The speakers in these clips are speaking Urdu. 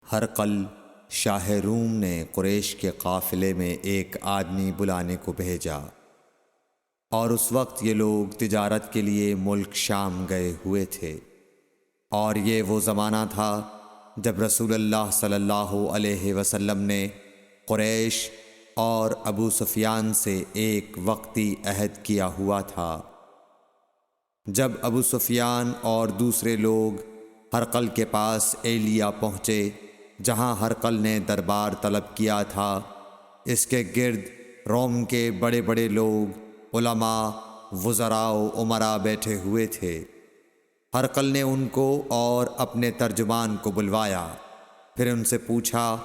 ہرقل شاہ روم نے قریش کے قافلے میں ایک آدمی بلانے کو بھیجا، اور اس وقت یہ لوگ تجارت کے لیے ملک شام گئے ہوئے تھے، اور یہ وہ زمانہ تھا جب رسول اللہ صلی اللہ علیہ وسلم نے قریش اور ابو سفیان سے ایک وقتی عہد کیا ہوا تھا۔ جب ابو سفیان اور دوسرے لوگ ہرقل کے پاس ایلیا پہنچے جہاں ہرقل نے دربار طلب کیا تھا، اس کے گرد روم کے بڑے بڑے لوگ، علماء، وزراء و امراء بیٹھے ہوئے تھے۔ ہرقل نے ان کو اور اپنے ترجمان کو بلوایا، پھر ان سے پوچھا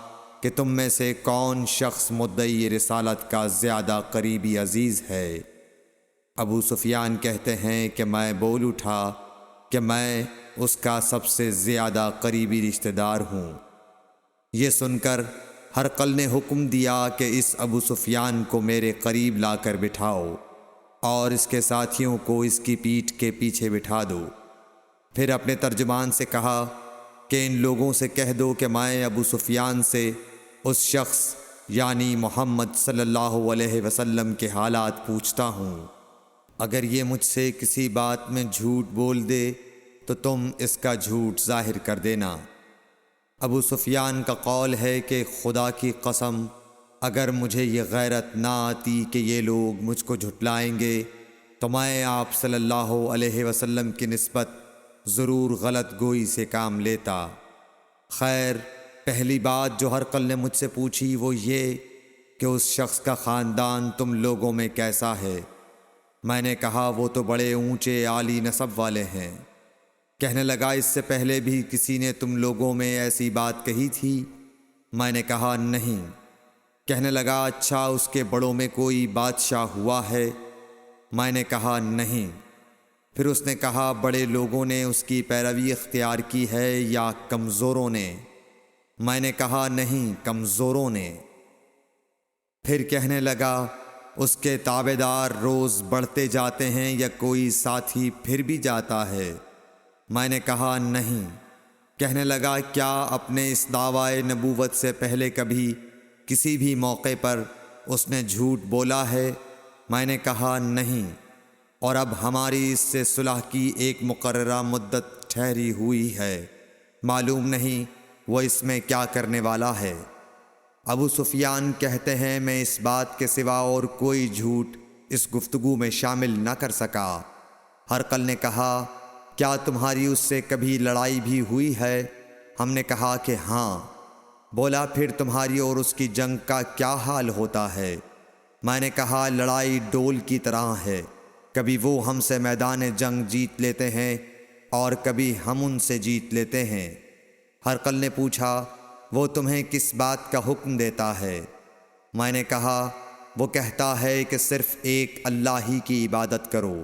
کہ تم میں سے کون شخص مدعی رسالت کا زیادہ قریبی عزیز ہے؟ ابو سفیان کہتے ہیں کہ میں بول اٹھا کہ میں اس کا سب سے زیادہ قریبی رشتہ دار ہوں۔ یہ سن کر ہرقل نے حکم دیا کہ اس ابو سفیان کو میرے قریب لا کر بٹھاؤ اور اس کے ساتھیوں کو اس کی پیٹھ کے پیچھے بٹھا دو۔ پھر اپنے ترجمان سے کہا کہ ان لوگوں سے کہہ دو کہ میں ابو سفیان سے اس شخص یعنی محمد صلی اللہ علیہ وسلم کے حالات پوچھتا ہوں، اگر یہ مجھ سے کسی بات میں جھوٹ بول دے تو تم اس کا جھوٹ ظاہر کر دینا۔ ابو سفیان کا قول ہے کہ خدا کی قسم، اگر مجھے یہ غیرت نہ آتی کہ یہ لوگ مجھ کو جھٹلائیں گے تو میں آپ صلی اللہ علیہ وسلم کی نسبت ضرور غلط گوئی سے کام لیتا۔ خیر، پہلی بات جو ہرقل نے مجھ سے پوچھی وہ یہ کہ اس شخص کا خاندان تم لوگوں میں کیسا ہے؟ میں نے کہا وہ تو بڑے اونچے عالی نسب والے ہیں۔ کہنے لگا اس سے پہلے بھی کسی نے تم لوگوں میں ایسی بات کہی تھی؟ میں نے کہا نہیں۔ کہنے لگا اچھا اس کے بڑوں میں کوئی بادشاہ ہوا ہے؟ میں نے کہا نہیں۔ پھر اس نے کہا بڑے لوگوں نے اس کی پیروی اختیار کی ہے یا کمزوروں نے؟ میں نے کہا نہیں، کمزوروں نے۔ پھر کہنے لگا اس کے تابعدار روز بڑھتے جاتے ہیں یا کوئی ساتھی پھر بھی جاتا ہے؟ میں نے کہا نہیں۔ کہنے لگا کیا اپنے اس دعوی نبوت سے پہلے کبھی کسی بھی موقع پر اس نے جھوٹ بولا ہے؟ میں نے کہا نہیں، اور اب ہماری اس سے صلح کی ایک مقررہ مدت ٹھہری ہوئی ہے، معلوم نہیں وہ اس میں کیا کرنے والا ہے۔ ابو سفیان کہتے ہیں میں اس بات کے سوا اور کوئی جھوٹ اس گفتگو میں شامل نہ کر سکا۔ ہرقل نے کہا کیا تمہاری اس سے کبھی لڑائی بھی ہوئی ہے؟ ہم نے کہا کہ ہاں۔ بولا پھر تمہاری اور اس کی جنگ کا کیا حال ہوتا ہے؟ میں نے کہا لڑائی ڈول کی طرح ہے، کبھی وہ ہم سے میدان جنگ جیت لیتے ہیں اور کبھی ہم ان سے جیت لیتے ہیں۔ ہرقل نے پوچھا وہ تمہیں کس بات کا حکم دیتا ہے؟ میں نے کہا وہ کہتا ہے کہ صرف ایک اللہ ہی کی عبادت کرو،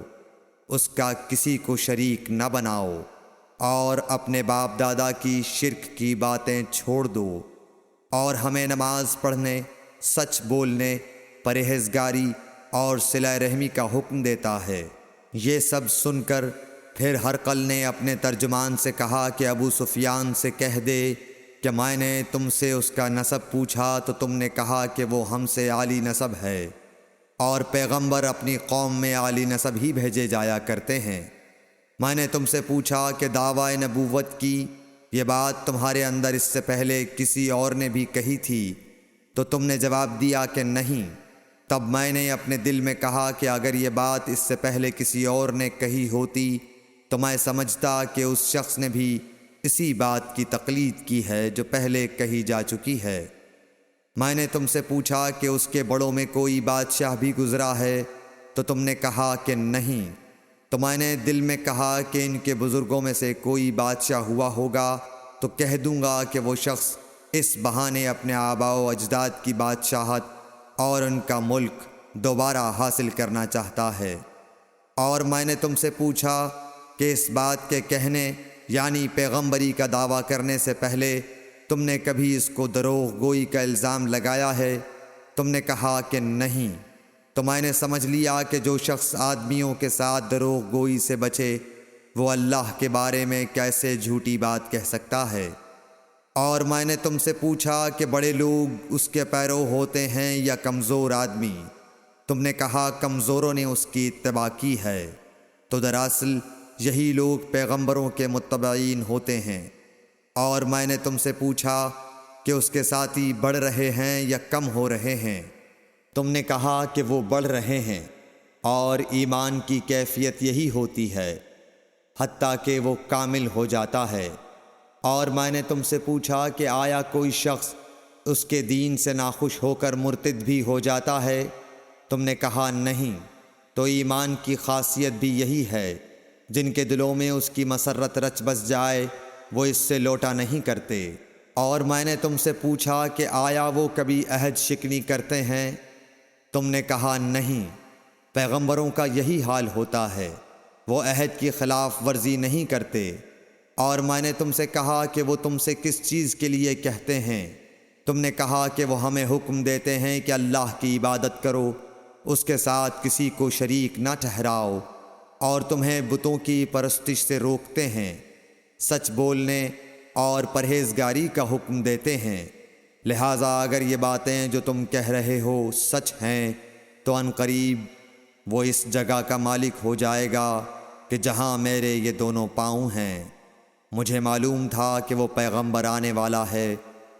اس کا کسی کو شریک نہ بناؤ، اور اپنے باپ دادا کی شرک کی باتیں چھوڑ دو، اور ہمیں نماز پڑھنے، سچ بولنے، پرہیزگاری اور صلہ رحمی کا حکم دیتا ہے۔ یہ سب سن کر پھر ہرقل نے اپنے ترجمان سے کہا کہ ابو سفیان سے کہہ دے کہ میں نے تم سے اس کا نسب پوچھا تو تم نے کہا کہ وہ ہم سے عالی نسب ہے، اور پیغمبر اپنی قوم میں عالی نسب ہی بھیجے جایا کرتے ہیں۔ میں نے تم سے پوچھا کہ دعوی نبوت کی یہ بات تمہارے اندر اس سے پہلے کسی اور نے بھی کہی تھی؟ تو تم نے جواب دیا کہ نہیں۔ تب میں نے اپنے دل میں کہا کہ اگر یہ بات اس سے پہلے کسی اور نے کہی ہوتی تو میں سمجھتا کہ اس شخص نے بھی اسی بات کی تقلید کی ہے جو پہلے کہی جا چکی ہے۔ میں نے تم سے پوچھا کہ اس کے بڑوں میں کوئی بادشاہ بھی گزرا ہے؟ تو تم نے کہا کہ نہیں۔ تو میں نے دل میں کہا کہ ان کے بزرگوں میں سے کوئی بادشاہ ہوا ہوگا تو کہہ دوں گا کہ وہ شخص اس بہانے اپنے آباء و اجداد کی بادشاہت اور ان کا ملک دوبارہ حاصل کرنا چاہتا ہے۔ اور میں نے تم سے پوچھا کہ اس بات کے کہنے یعنی پیغمبری کا دعویٰ کرنے سے پہلے تم نے کبھی اس کو دروغ گوئی کا الزام لگایا ہے؟ تم نے کہا کہ نہیں۔ تو میں نے سمجھ لیا کہ جو شخص آدمیوں کے ساتھ دروغ گوئی سے بچے وہ اللہ کے بارے میں کیسے جھوٹی بات کہہ سکتا ہے۔ اور میں نے تم سے پوچھا کہ بڑے لوگ اس کے پیرو ہوتے ہیں یا کمزور آدمی؟ تم نے کہا کمزوروں نے اس کی اتباع کی ہے۔ تو دراصل یہی لوگ پیغمبروں کے متبعین ہوتے ہیں۔ اور میں نے تم سے پوچھا کہ اس کے ساتھی بڑھ رہے ہیں یا کم ہو رہے ہیں؟ تم نے کہا کہ وہ بڑھ رہے ہیں، اور ایمان کی کیفیت یہی ہوتی ہے حتیٰ کہ وہ کامل ہو جاتا ہے۔ اور میں نے تم سے پوچھا کہ آیا کوئی شخص اس کے دین سے ناخوش ہو کر مرتد بھی ہو جاتا ہے؟ تم نے کہا نہیں۔ تو ایمان کی خاصیت بھی یہی ہے، جن کے دلوں میں اس کی مسرت رچ بس جائے وہ اس سے لوٹا نہیں کرتے۔ اور میں نے تم سے پوچھا کہ آیا وہ کبھی عہد شکنی کرتے ہیں؟ تم نے کہا نہیں۔ پیغمبروں کا یہی حال ہوتا ہے، وہ عہد کی خلاف ورزی نہیں کرتے۔ اور میں نے تم سے کہا کہ وہ تم سے کس چیز کے لیے کہتے ہیں؟ تم نے کہا کہ وہ ہمیں حکم دیتے ہیں کہ اللہ کی عبادت کرو، اس کے ساتھ کسی کو شریک نہ ٹھہراؤ، اور تمہیں بتوں کی پرستش سے روکتے ہیں، سچ بولنے اور پرہیزگاری کا حکم دیتے ہیں۔ لہٰذا اگر یہ باتیں جو تم کہہ رہے ہو سچ ہیں تو ان قریب وہ اس جگہ کا مالک ہو جائے گا کہ جہاں میرے یہ دونوں پاؤں ہیں۔ مجھے معلوم تھا کہ وہ پیغمبر آنے والا ہے،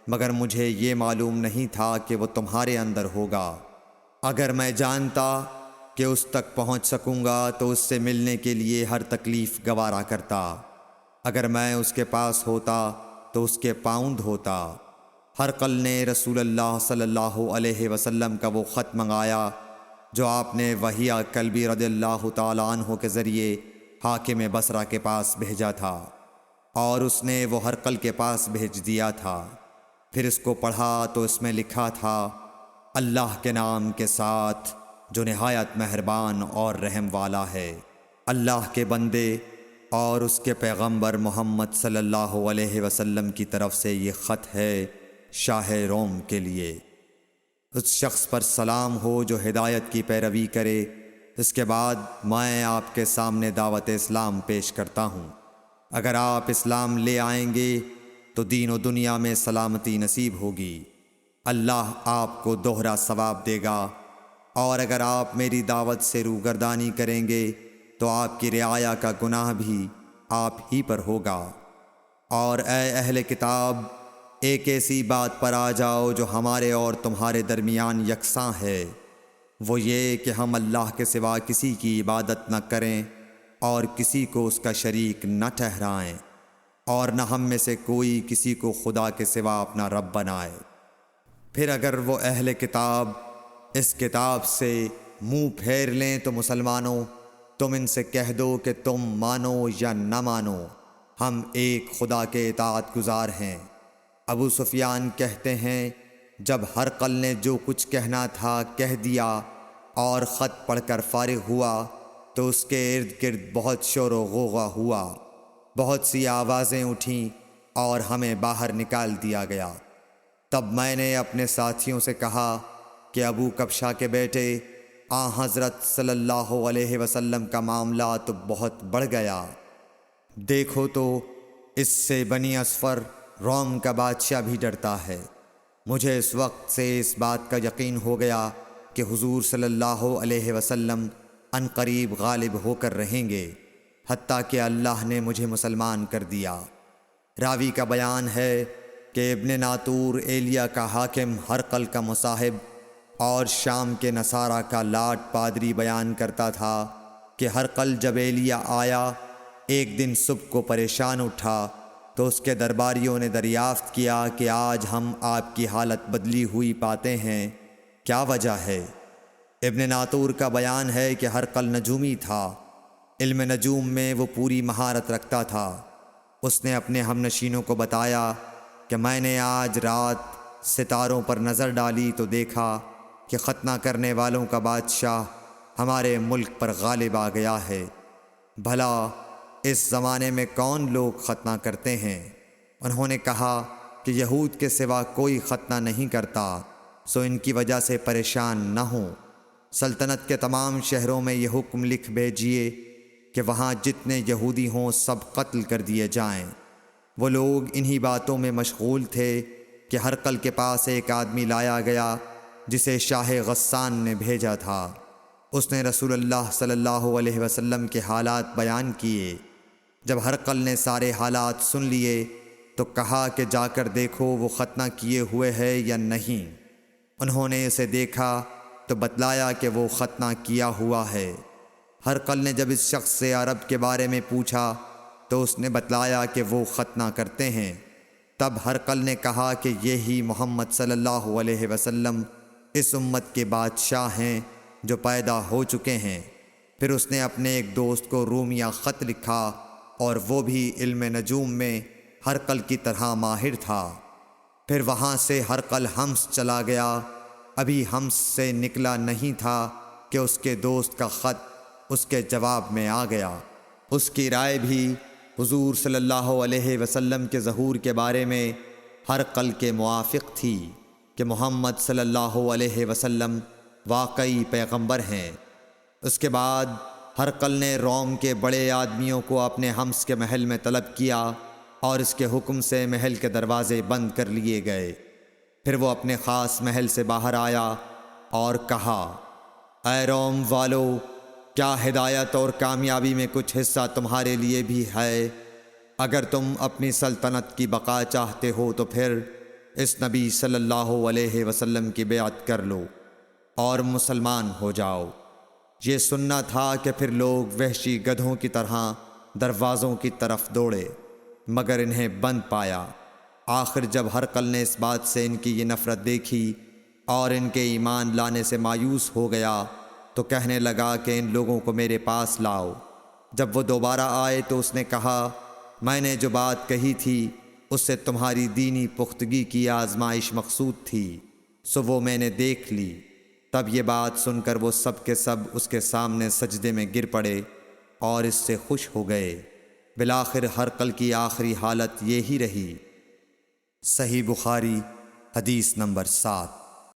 مگر مجھے یہ معلوم نہیں تھا کہ وہ تمہارے اندر ہوگا۔ اگر میں جانتا کہ اس تک پہنچ سکوں گا تو اس سے ملنے کے لیے ہر تکلیف گوارا کرتا۔ اگر میں اس کے پاس ہوتا تو اس کے پاؤں دھوتا۔ ہرقل نے رسول اللہ صلی اللہ علیہ وسلم کا وہ خط منگایا جو آپ نے وہیہ کلبی رضی اللہ تعالیٰ عنہ کے ذریعے حاکم بصرہ کے پاس بھیجا تھا، اور اس نے وہ ہرقل کے پاس بھیج دیا تھا۔ پھر اس کو پڑھا تو اس میں لکھا تھا، اللہ کے نام کے ساتھ جو نہایت مہربان اور رحم والا ہے۔ اللہ کے بندے اور اس کے پیغمبر محمد صلی اللہ علیہ وسلم کی طرف سے یہ خط ہے شاہ روم کے لیے۔ اس شخص پر سلام ہو جو ہدایت کی پیروی کرے۔ اس کے بعد میں آپ کے سامنے دعوت اسلام پیش کرتا ہوں۔ اگر آپ اسلام لے آئیں گے تو دین و دنیا میں سلامتی نصیب ہوگی، اللہ آپ کو دوہرا ثواب دے گا۔ اور اگر آپ میری دعوت سے روگردانی کریں گے تو آپ کی رعایا کا گناہ بھی آپ ہی پر ہوگا۔ اور اے اہل کتاب، ایک ایسی بات پر آ جاؤ جو ہمارے اور تمہارے درمیان یکساں ہے، وہ یہ کہ ہم اللہ کے سوا کسی کی عبادت نہ کریں اور کسی کو اس کا شریک نہ ٹھہرائیں، اور نہ ہم میں سے کوئی کسی کو خدا کے سوا اپنا رب بنائے۔ پھر اگر وہ اہل کتاب اس کتاب سے منہ پھیر لیں تو مسلمانوں، تم ان سے کہہ دو کہ تم مانو یا نہ مانو، ہم ایک خدا کے اطاعت گزار ہیں۔ ابو سفیان کہتے ہیں، جب ہرقل نے جو کچھ کہنا تھا کہہ دیا اور خط پڑھ کر فارغ ہوا تو اس کے ارد گرد بہت شور و غوغا ہوا، بہت سی آوازیں اٹھیں اور ہمیں باہر نکال دیا گیا۔ تب میں نے اپنے ساتھیوں سے کہا کہ ابو کبشہ کے بیٹے حضرت صلی اللہ علیہ وسلم کا معاملہ تو بہت بڑھ گیا۔ دیکھو تو اس سے بنی اصفر روم کا بادشاہ بھی ڈرتا ہے۔ مجھے اس وقت سے اس بات کا یقین ہو گیا کہ حضور صلی اللہ علیہ وسلم ان قریب غالب ہو کر رہیں گے، حتیٰ کہ اللہ نے مجھے مسلمان کر دیا۔ راوی کا بیان ہے کہ ابن ناطور ایلیا کا حاکم ہرقل کا مصاحب اور شام کے نصارہ کا لاٹ پادری بیان کرتا تھا کہ ہرقل جب ایلیا آیا ایک دن صبح کو پریشان اٹھا تو اس کے درباریوں نے دریافت کیا کہ آج ہم آپ کی حالت بدلی ہوئی پاتے ہیں، کیا وجہ ہے؟ ابن ناطور کا بیان ہے کہ ہرقل نجومی تھا، علم نجوم میں وہ پوری مہارت رکھتا تھا۔ اس نے اپنے ہم نشینوں کو بتایا کہ میں نے آج رات ستاروں پر نظر ڈالی تو دیکھا کہ ختنہ کرنے والوں کا بادشاہ ہمارے ملک پر غالب آ گیا ہے۔ بھلا اس زمانے میں کون لوگ ختنہ کرتے ہیں؟ انہوں نے کہا کہ یہود کے سوا کوئی ختنہ نہیں کرتا، سو ان کی وجہ سے پریشان نہ ہوں۔ سلطنت کے تمام شہروں میں یہ حکم لکھ بھیجیے کہ وہاں جتنے یہودی ہوں سب قتل کر دیے جائیں۔ وہ لوگ انہی باتوں میں مشغول تھے کہ ہرقل کے پاس ایک آدمی لایا گیا جسے شاہ غسان نے بھیجا تھا۔ اس نے رسول اللہ صلی اللہ علیہ وسلم کے حالات بیان کیے۔ جب ہرقل نے سارے حالات سن لیے تو کہا کہ جا کر دیکھو وہ ختنہ کیے ہوئے ہے یا نہیں۔ انہوں نے اسے دیکھا تو بتلایا کہ وہ ختنہ کیا ہوا ہے۔ ہرقل نے جب اس شخص سے عرب کے بارے میں پوچھا تو اس نے بتلایا کہ وہ ختنہ کرتے ہیں۔ تب ہرقل نے کہا کہ یہی محمد صلی اللہ علیہ وسلم اس امت کے بادشاہ ہیں جو پیدا ہو چکے ہیں۔ پھر اس نے اپنے ایک دوست کو رومیہ خط لکھا اور وہ بھی علم نجوم میں ہرقل کی طرح ماہر تھا۔ پھر وہاں سے ہرقل حمص چلا گیا۔ ابھی حمص سے نکلا نہیں تھا کہ اس کے دوست کا خط اس کے جواب میں آ گیا۔ اس کی رائے بھی حضور صلی اللہ علیہ وسلم کے ظہور کے بارے میں ہرقل کے موافق تھی کہ محمد صلی اللہ علیہ وسلم واقعی پیغمبر ہیں۔ اس کے بعد ہرقل نے روم کے بڑے آدمیوں کو اپنے حمص کے محل میں طلب کیا اور اس کے حکم سے محل کے دروازے بند کر لیے گئے۔ پھر وہ اپنے خاص محل سے باہر آیا اور کہا، اے روم والو، کیا ہدایت اور کامیابی میں کچھ حصہ تمہارے لیے بھی ہے؟ اگر تم اپنی سلطنت کی بقا چاہتے ہو تو پھر اس نبی صلی اللہ علیہ وسلم کی بیعت کر لو اور مسلمان ہو جاؤ۔ یہ سننا تھا کہ پھر لوگ وحشی گدھوں کی طرح دروازوں کی طرف دوڑے مگر انہیں بند پایا۔ آخر جب ہرقل نے اس بات سے ان کی یہ نفرت دیکھی اور ان کے ایمان لانے سے مایوس ہو گیا تو کہنے لگا کہ ان لوگوں کو میرے پاس لاؤ۔ جب وہ دوبارہ آئے تو اس نے کہا، میں نے جو بات کہی تھی اس سے تمہاری دینی پختگی کی آزمائش مقصود تھی، سو وہ میں نے دیکھ لی۔ تب یہ بات سن کر وہ سب کے سب اس کے سامنے سجدے میں گر پڑے اور اس سے خوش ہو گئے۔ بالآخر ہرقل کی آخری حالت یہی رہی۔ صحیح بخاری حدیث نمبر 7۔